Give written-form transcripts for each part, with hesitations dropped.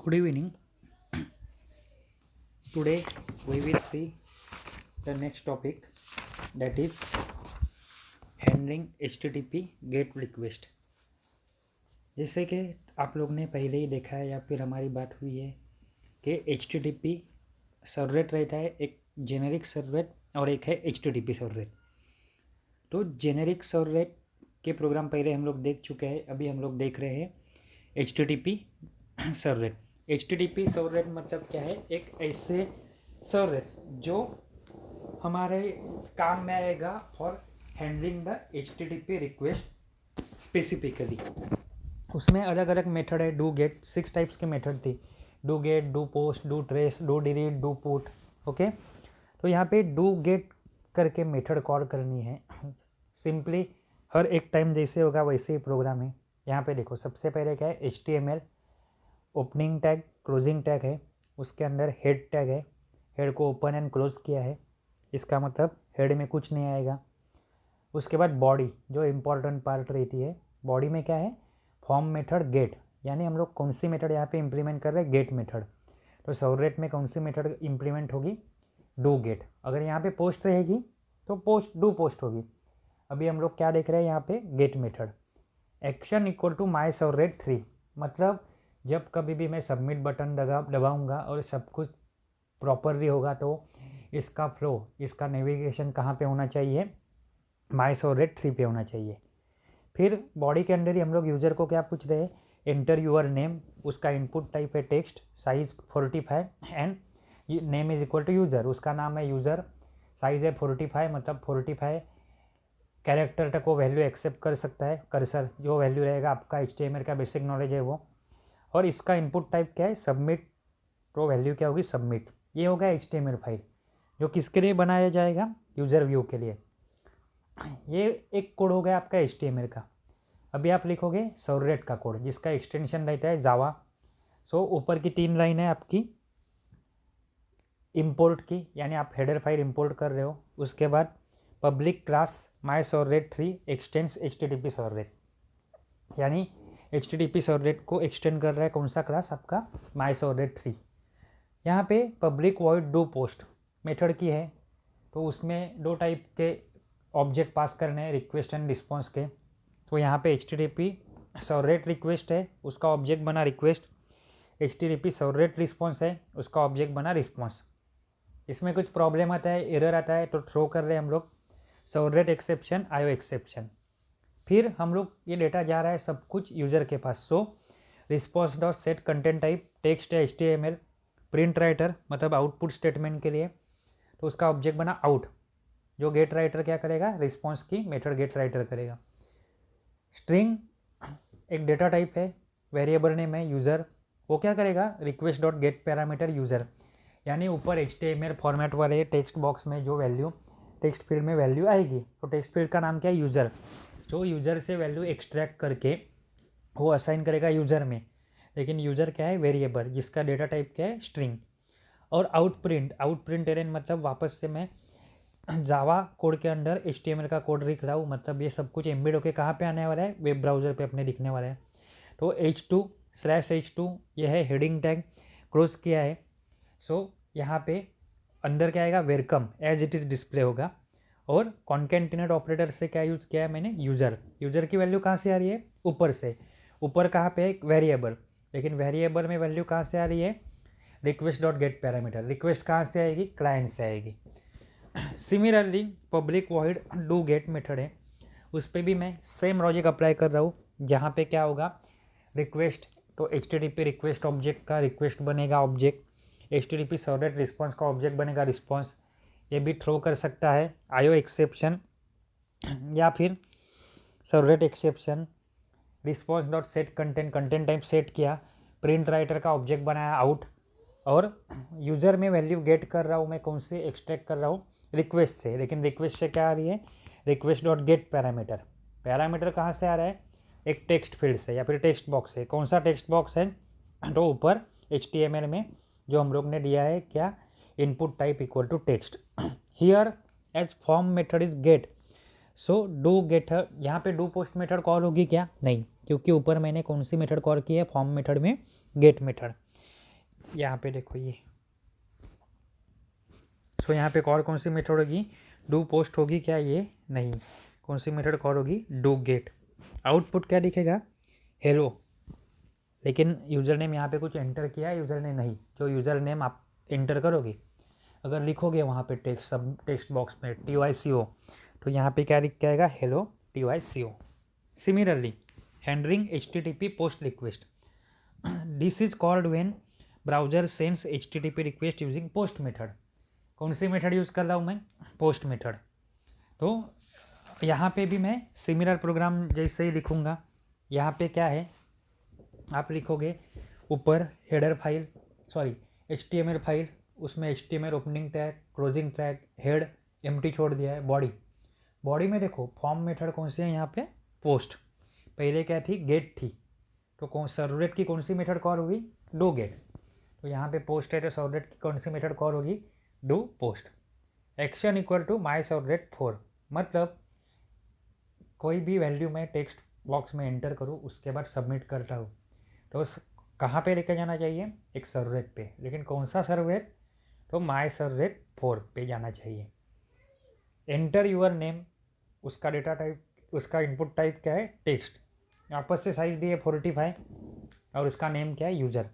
Good evening. Today we will see the next topic, that is handling HTTP GET request. जैसे कि आप लोग ने पहले ही देखा है या फिर हमारी बात हुई है कि HTTP सर्वरेट रहता है, एक जेनेरिक सर्वरेट और एक है HTTP सर्वरेट। तो जेनेरिक सर्वरेट के प्रोग्राम पहले हम लोग देख चुके हैं, अभी हम लोग देख रहे हैं HTTP सर्वरेट। HTTP सर्वरेट मतलब क्या है? एक ऐसे सर्वरेट जो हमारे काम में आएगा for handling the HTTP request specifically. उसमें अलग अलग मेथड है, डू गेट, 6 टाइप्स के मेथड थी, do get, do post, do trace, do delete, do put. Okay, तो यहाँ पे डू गेट करके मेथड कॉल करनी है। सिंपली हर एक टाइम जैसे होगा वैसे ही प्रोग्राम है। यहाँ पे देखो, सबसे पहले क्या है, HTML opening tag, closing tag है, उसके अंदर हेड टैग है, हेड को ओपन एंड क्लोज किया है, इसका मतलब हेड में कुछ नहीं आएगा। उसके बाद बॉडी, जो इम्पोर्टेंट पार्ट रहती है, बॉडी में क्या है, फॉर्म मेथड गेट, यानी हम लोग कौन सी मेथड यहाँ पे इम्प्लीमेंट कर रहे हैं, गेट मेथड। तो सर्वरेट में कौन सी मेथड इम्प्लीमेंट होगी, डू गेट। अगर यहाँ पे पोस्ट रहेगी तो पोस्ट, डू पोस्ट होगी। अभी हम लोग क्या देख रहे हैं यहाँ पे, get method. Action equal to my servlet 3, मतलब जब कभी भी मैं सबमिट बटन दबाऊंगा और सब कुछ प्रॉपरली होगा तो इसका फ्लो, इसका नेविगेशन कहाँ पे होना चाहिए, माई सर्वरेट 3 पे होना चाहिए। फिर बॉडी के अंदर ही हम लोग यूज़र को क्या पूछ रहे हैं, एंटर यूअर नेम, उसका इनपुट टाइप है text, size 45 and name is equal to user, उसका नाम है यूज़र, साइज है 45, मतलब 45 कैरेक्टर तक वो वैल्यू एक्सेप्ट कर सकता है। कर्सर जो वैल्यू रहेगा, आपका HTML का बेसिक नॉलेज है वो। और इसका इनपुट टाइप क्या है, सबमिट, तो वैल्यू क्या होगी, सबमिट। ये होगा HTML फाइल, जो किसके लिए बनाया जाएगा, यूज़र व्यू के लिए। ये एक कोड हो गया आपका HTML का। अभी आप लिखोगे सर्वरेट का कोड, जिसका एक्सटेंशन रहता है जावा। सो ऊपर की 3 लाइन है आपकी इंपोर्ट की, यानी आप हेडर फाइल इंपोर्ट कर रहे हो। उसके बाद public class my servlet 3 x tends HTTP सर्वरेट, यानी HTTP सर्वरेट को एक्सटेंड कर रहा है कौन सा क्लास, आपका माई सर्वरेट 3। यहाँ पे public void do post method की है, तो उसमें 2 टाइप के ऑब्जेक्ट पास करने हैं, रिक्वेस्ट एंड रिस्पॉन्स के। तो यहाँ पे HTTP सर्वरेट रिक्वेस्ट है, उसका ऑब्जेक्ट बना रिक्वेस्ट। HTTP सर्वरेट रिस्पॉन्स है, उसका ऑब्जेक्ट बना रिस्पॉन्स। इसमें कुछ प्रॉब्लम आता है, एरर आता है, तो थ्रो कर रहे हैं हम लोग सर्वरेट एक्सेप्शन, IO एक्सेप्शन। फिर हम लोग ये डेटा जा रहा है सब कुछ यूज़र के पास। So response dot set content type text है HTML, प्रिंट राइटर मतलब आउटपुट स्टेटमेंट के लिए, तो उसका ऑब्जेक्ट बना आउट, जो गेट राइटर क्या करेगा, रिस्पॉन्स की मेथड गेट राइटर करेगा। स्ट्रिंग एक डेटा टाइप है, वेरिएबल नेम है यूज़र, वो क्या करेगा, request dot get parameter user, यानी ऊपर HTML फॉर्मेट वाले टेक्स्ट बॉक्स में जो वैल्यू टेक्स्ट फील्ड में वैल्यू आएगी, तो टेक्स्ट फील्ड का नाम क्या है, यूज़र। जो यूज़र से वैल्यू एक्सट्रैक्ट करके वो असाइन करेगा यूज़र में, लेकिन यूज़र क्या है, वेरिएबल, जिसका डेटा टाइप क्या है, स्ट्रिंग। और आउट प्रिंट एरन मतलब वापस से मैं जावा कोड के अंदर HTML का कोड लिख रहा हूँ, मतलब ये सब कुछ एम्बेड होकर कहाँ पे आने वाला है, वेब ब्राउज़र पे अपने दिखने वाला है। तो H2/H2 ये है हेडिंग टैग, क्लोज किया है। सो यहाँ पे अंदर क्या आएगा, welcome as it is display होगा। और कॉन्केटेनेट ऑपरेटर से क्या यूज़ किया है मैंने, यूज़र की वैल्यू कहाँ से आ रही है, ऊपर से। ऊपर कहाँ पे एक वेरिएबल, लेकिन वेरिएबल में वैल्यू कहाँ से आ रही है, request dot get parameter. Request कहाँ से आएगी, क्लाइंट से आएगी। Similarly public void do get method है, उस पर भी मैं सेम लॉजिक अप्लाई कर रहा हूँ। जहाँ पे क्या होगा, रिक्वेस्ट, तो HTTP रिक्वेस्ट ऑब्जेक्ट का रिक्वेस्ट बनेगा ऑब्जेक्ट, HTTP सर्वरेट रिस्पॉन्स का ऑब्जेक्ट बनेगा रिस्पॉन्स। ये भी थ्रो कर सकता है IO एक्सेप्शन या फिर सर्वरेट exception. Response dot set content type set किया, प्रिंट राइटर का ऑब्जेक्ट बनाया आउट। और यूज़र में वैल्यू गेट कर रहा हूँ मैं, कौन से एक्सट्रैक्ट कर रहा हूँ, रिक्वेस्ट से, लेकिन रिक्वेस्ट से क्या आ रही है, request dot get parameter. Parameter कहाँ से आ रहा है, एक टेक्स्ट फील्ड से या फिर टेक्स्ट बॉक्स से। कौन सा टेक्स्ट बॉक्स है, तो ऊपर HTML में जो हम लोग ने दिया है क्या, input type equal to text. Here as form method is get, so do get, यहाँ पे डू पोस्ट मेथड कॉल होगी क्या, नहीं, क्योंकि ऊपर मैंने कौन सी मेथड कॉल की है, फॉर्म मेथड में गेट मेथड। यहाँ पे देखो ये, सो यहाँ पे और कौन सी मेथड होगी, डू पोस्ट होगी क्या, ये नहीं, कौन सी मेथड कॉल होगी, डू गेट। आउटपुट क्या दिखेगा, हेलो, लेकिन यूज़र नेम यहाँ पे कुछ एंटर किया है यूज़र ने नहीं, जो यूज़र नेम आप एंटर करोगे, अगर लिखोगे वहाँ पे टेक्स्ट बॉक्स में TYCO, तो यहाँ पे क्या लिख के आएगा, hello TYCO। Similarly handling HTTP post request, this is called when browser sends HTTP request using post method. कौन सी मेथड यूज़ कर रहा हूँ मैं, पोस्ट मेथड। तो यहाँ पे भी मैं सिमिलर प्रोग्राम जैसे ही लिखूँगा। यहाँ पे क्या है, आप लिखोगे ऊपर header file, sorry HTML file, उसमें HTML opening tag, closing tag, head empty छोड़ दिया है। बॉडी में देखो फॉर्म मेथड कौन सी है यहाँ पे, पोस्ट। पहले क्या थी, गेट थी, तो कौन सर्वलेट की कौन सी मेथड कॉल होगी, डू गेट। तो यहाँ पे पोस्ट है तो सर्वलेट की कौन सी मेथड कॉल होगी, do post. Action equal to my servlet 4, मतलब कोई भी वैल्यू मैं टेक्स्ट बॉक्स में एंटर करूँ उसके बाद सबमिट करता हूँ, तो कहाँ पे लेकर जाना चाहिए, एक सर्वलेट पे, लेकिन कौन सा सर्वलेट, तो माई सर्वलेट 4 पे जाना चाहिए। एंटर यूअर नेम, उसका डेटा टाइप, उसका इनपुट टाइप क्या है, टेक्स्ट, आपस से साइज दी है 45 और उसका नेम क्या है, यूज़र।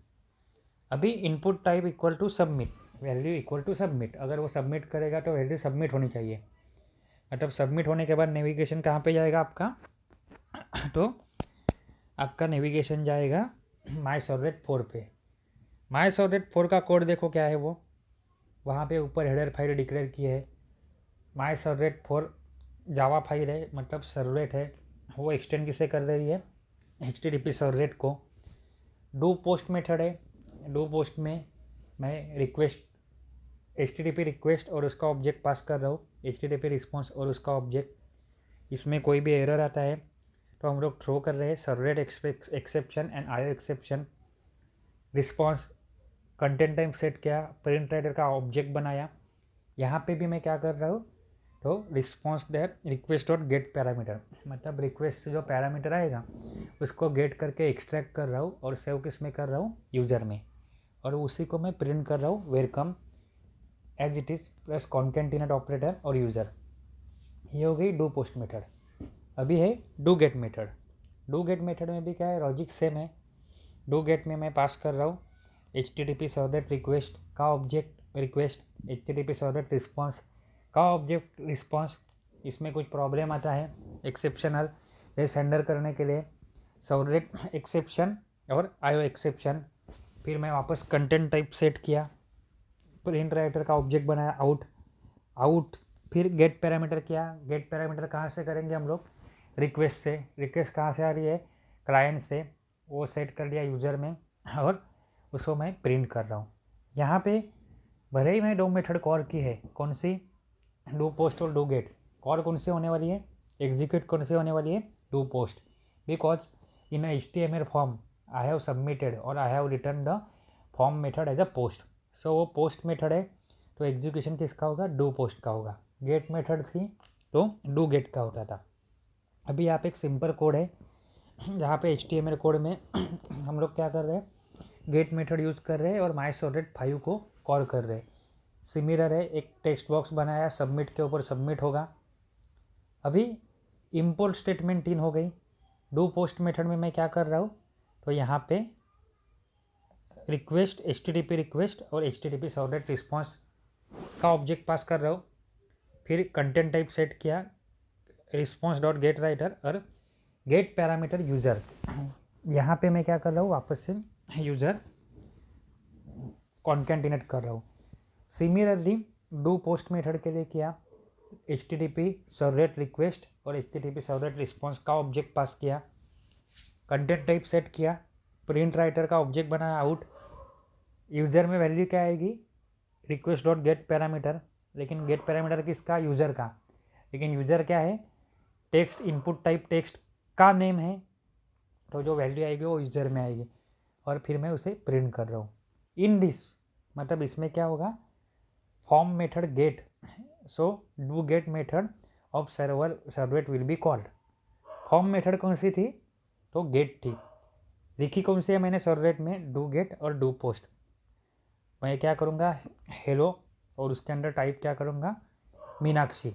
अभी input type equal to submit, value equal to submit, अगर वो सबमिट करेगा तो वैल्यू सबमिट होनी चाहिए, मतलब सबमिट होने के बाद नेविगेशन कहाँ पे जाएगा आपका तो आपका नेविगेशन जाएगा माई सर्वलेट 4 पे। माई सर्वलेट 4 का कोड देखो क्या है, वो वहाँ पे ऊपर हेडर फाइल डिक्लेयर की है। माई सर्वलेट 4 जावा फाइल है, मतलब सर्वलेट है, वो एक्सटेंड किसे कर रही है, HTTP सर्वलेट को। डू पोस्ट मेथड है, डू पोस्ट में मैं रिक्वेस्ट HTTP रिक्वेस्ट और उसका ऑब्जेक्ट पास कर रहा हूँ, HTTP रिस्पॉन्स और उसका ऑब्जेक्ट। इसमें कोई भी एरर आता है तो हम लोग थ्रो कर रहे हैं servlet exception and IO exception. Response content type set किया, प्रिंट राइटर का ऑब्जेक्ट बनाया। यहाँ पे भी मैं क्या कर रहा हूँ, तो response that request dot get parameter, मतलब रिक्वेस्ट से जो पैरामीटर आएगा उसको गेट करके एक्सट्रैक्ट कर रहा हूँ और सेव किस में कर रहा हूँ, यूज़र में, और उसी को मैं प्रिंट कर रहा हूँ welcome as it is plus concatenate operator और यूज़र। ये हो गई डू पोस्ट मेथड। अभी है do get method. Do get method में भी क्या है, लॉजिक सेम है। डू गेट में मैं पास कर रहा हूँ HTTP सर्वलेट रिक्वेस्ट का object request, HTTP servlet response का ऑब्जेक्ट रिस्पॉन्स। इसमें कुछ प्रॉब्लम आता है एक्सेप्शनल रेस हैंडल करने के लिए, सर्वलेट एक्सेप्शन और IO एक्सेप्शन। फिर मैं वापस कंटेंट टाइप सेट किया, प्रिंट राइटर का ऑब्जेक्ट बनाया आउट, फिर गेट पैरामीटर किया। गेट पैरामीटर कहाँ से करेंगे हम लोग, रिक्वेस्ट से। रिक्वेस्ट कहाँ से आ रही है, क्लाइंट से, वो सेट कर दिया यूज़र में और उसको मैं प्रिंट कर रहा हूँ। यहाँ पे भले ही मैं दो मेथड कॉल की है, कौन सी, डू पोस्ट और डू गेट। कॉल कौन सी होने वाली है, एग्जीक्यूट कौन सी होने वाली है, do post, because in HTML form I have submitted और I have return the form method as a post. So वो पोस्ट मेथड है तो एग्जीक्यूशन किसका होगा, डू पोस्ट का होगा। गेट मेथड थी तो डू गेट का होता था। अभी यहाँ पे एक सिंपल कोड है जहाँ पे HTML कोड में हम लोग क्या कर रहे हैं, गेट मेथड यूज़ कर रहे हैं और माई सर्वलेट 5 को कॉल कर रहे हैं। सिमिलर है, एक टेक्स्ट बॉक्स बनाया, सबमिट के ऊपर सबमिट होगा। अभी इम्पोर्ट स्टेटमेंट 3 हो गई। डू पोस्ट मेथड में मैं क्या कर रहा हूँ, तो यहाँ पे रिक्वेस्ट HTTP रिक्वेस्ट और HTTP सर्वलेट रिस्पॉन्स का ऑब्जेक्ट पास कर रहा हूँ। फिर कंटेंट टाइप सेट किया, रिस्पॉन्स डॉट गेट राइटर और गेट पैरामीटर यूज़र। यहाँ पे मैं क्या कर रहा हूँ, वापस से यूज़र कॉन्केटेनेट कर रहा हूँ। सिमिलरली डू पोस्ट मेथड के लिए किया, HTTP सर्वलेट रिक्वेस्ट और HTTP सर्वलेट रिस्पॉन्स का ऑब्जेक्ट पास किया, कंटेंट टाइप सेट किया, प्रिंट राइटर का ऑब्जेक्ट बनाया आउट। यूज़र में वैल्यू क्या आएगी, रिक्वेस्ट डॉट गेट पैरामीटर, लेकिन गेट पैरामीटर किसका, यूज़र का, लेकिन यूज़र क्या है, टेक्स्ट इनपुट टाइप टेक्स्ट का नेम है, तो जो वैल्यू आएगी वो यूज़र में आएगी और फिर मैं उसे प्रिंट कर रहा हूँ। इन दिस मतलब इसमें क्या होगा, form method gate, so do get method of servlet will be called. Form method कौन सी थी, तो गेट थी। लिखी कौन सी है मैंने सर्वलेट में, डू गेट और डू पोस्ट। मैं क्या करूँगा, हेलो, और उसके अंदर टाइप क्या करूँगा, मीनाक्षी,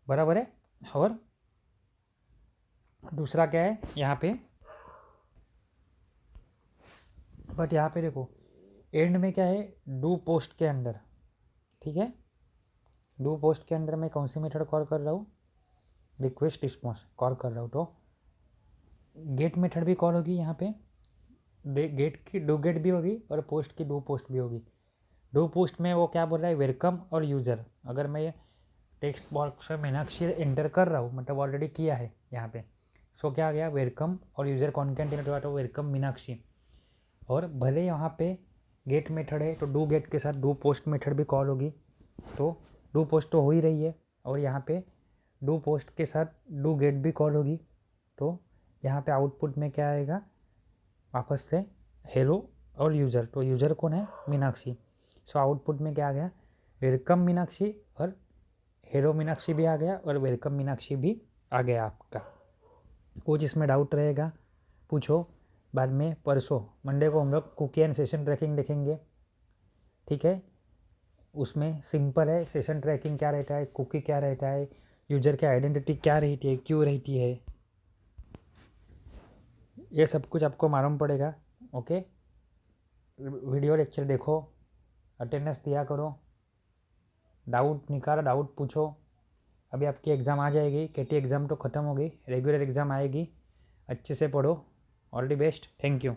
बराबर है। और दूसरा क्या है यहाँ पे, बट यहाँ पे देखो एंड में क्या है, डू पोस्ट के अंदर, ठीक है, डू पोस्ट के अंदर मैं कौन सी मेथड कॉल कर रहा हूँ, रिक्वेस्ट रिस्पॉन्स कॉल कर रहा हूँ। तो गेट मेथड भी कॉल होगी यहाँ पे, गेट की डू गेट भी होगी और पोस्ट की डू पोस्ट भी होगी। डू पोस्ट में वो क्या बोल रहा है, वेलकम और यूज़र। अगर मैं ये टेक्स्ट बॉक्स में मीनाक्षी एंटर कर रहा हूँ, मतलब ऑलरेडी किया है यहाँ पे, सो क्या आ गया, वेलकम और यूज़र कॉन्टेंट हुआ तो वेलकम मीनाक्षी। और भले यहाँ पे गेट मेथड है तो डू गेट के साथ डू पोस्ट मेथड भी कॉल होगी। तो डू पोस्ट तो हो ही रही है, और यहाँ पे डू पोस्ट के साथ डू गेट भी कॉल होगी। तो यहाँ पे आउटपुट में क्या आएगा, वापस से हेलो और यूज़र। तो यूज़र कौन है, मीनाक्षी। सो आउटपुट में क्या आ गया, वेलकम मीनाक्षी, और हेलो मीनाक्षी भी आ गया, और वेलकम मीनाक्षी भी आ गया आपका। कुछ इसमें डाउट रहेगा पूछो, बाद में परसों मंडे को हम लोग कुकी एंड सेशन ट्रैकिंग देखेंगे, ठीक है। उसमें सिंपल है, सेशन ट्रैकिंग क्या रहता है, कुकी क्या रहता है, यूज़र की आइडेंटिटी क्या रहती है, क्यों रहती है, ये सब कुछ आपको मालूम पड़ेगा। ओके, वीडियो लेक्चर देखो, अटेंडेंस दिया करो, डाउट निकालो, डाउट पूछो। अभी आपकी एग्ज़ाम आ जाएगी, केटी एग्ज़ाम तो ख़त्म हो गई, रेगुलर एग्ज़ाम आएगी, अच्छे से पढ़ो। All the best, thank you.